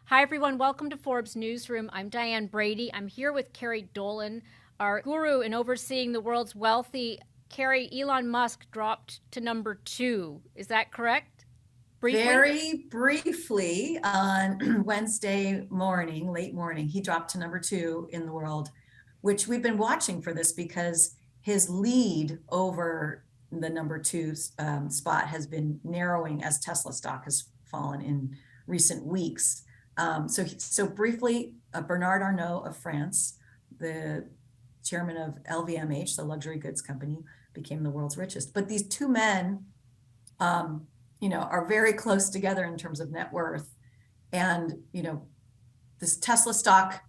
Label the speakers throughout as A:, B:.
A: Hi, everyone. Welcome to Forbes Newsroom. I'm Diane Brady. I'm here with Kerry Dolan, our guru in overseeing the world's wealthy. Kerry, Elon Musk dropped to number 2. Is that correct? Briefly?
B: Very briefly on Wednesday morning, late morning, he dropped to number 2 in the world, which we've been watching for this because his lead over the number 2 spot has been narrowing as Tesla stock has fallen in recent weeks. So briefly, Bernard Arnault of France, the chairman of LVMH, the luxury goods company, became the world's richest. But these two men, are very close together in terms of net worth. And, this Tesla stock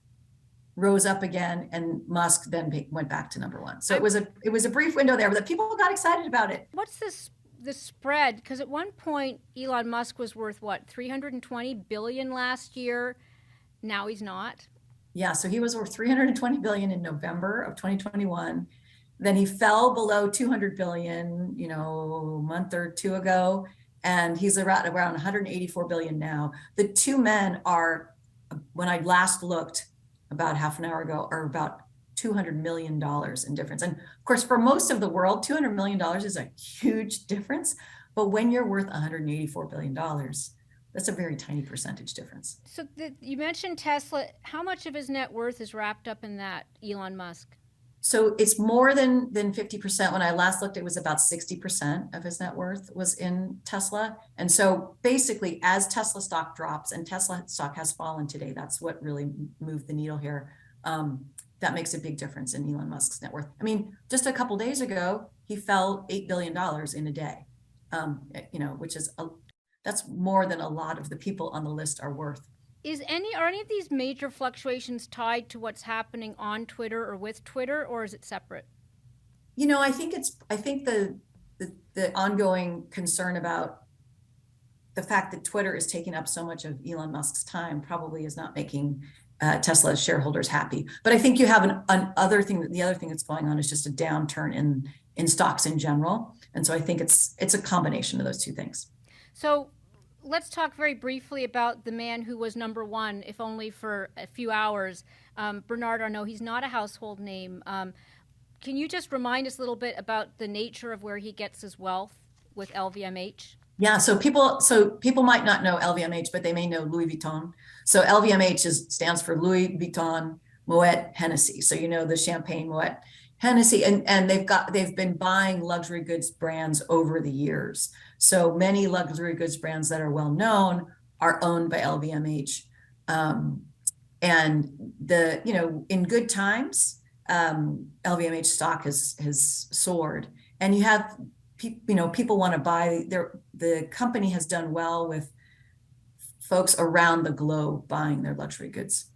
B: rose up again, and Musk then went back to number 1. So it was a brief window there, but people got excited about it.
A: What's the spread? Because at one point, Elon Musk was worth, $320 billion last year. Now he's not.
B: Yeah, so he was worth $320 billion in November of 2021. Then he fell below $200 billion, a month or two ago, and he's around $184 billion now. The two men are, when I last looked about half an hour ago, are about $200 million in difference. And of course, for most of the world, $200 million is a huge difference. But when you're worth $184 billion, that's a very tiny percentage difference.
A: So you mentioned Tesla. How much of his net worth is wrapped up in that, Elon Musk?
B: So it's more than 50%. When I last looked, it was about 60% of his net worth was in Tesla. And so basically, as Tesla stock drops, and Tesla stock has fallen today, that's what really moved the needle here. That makes a big difference in Elon Musk's net worth. I mean, just a couple of days ago, he fell $8 billion in a day, which is that's more than a lot of the people on the list are worth.
A: Are any of these major fluctuations tied to what's happening on Twitter or with Twitter, or is it separate?
B: I think the ongoing concern about the fact that Twitter is taking up so much of Elon Musk's time probably is not making Tesla's shareholders happy. But I think you have the other thing that's going on is just a downturn in stocks in general. And so I think it's a combination of those two things.
A: So let's talk very briefly about the man who was number 1, if only for a few hours, Bernard Arnault. He's not a household name. Can you just remind us a little bit about the nature of where he gets his wealth with LVMH?
B: Yeah, so people might not know LVMH, but they may know Louis Vuitton. So LVMH stands for Louis Vuitton Moet Hennessy. So the champagne Moet Hennessy, and they've been buying luxury goods brands over the years. So many luxury goods brands that are well known are owned by LVMH. And in good times, LVMH stock has soared, and you have people want to buy the company has done well with folks around the globe buying their luxury goods.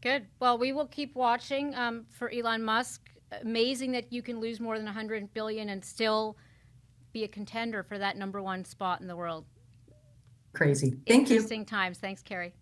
A: Good. Well, we will keep watching for Elon Musk. Amazing that you can lose more than $100 billion and still be a contender for that number 1 spot in the world.
B: Crazy. Thank you.
A: Interesting times. Thanks, Kerry.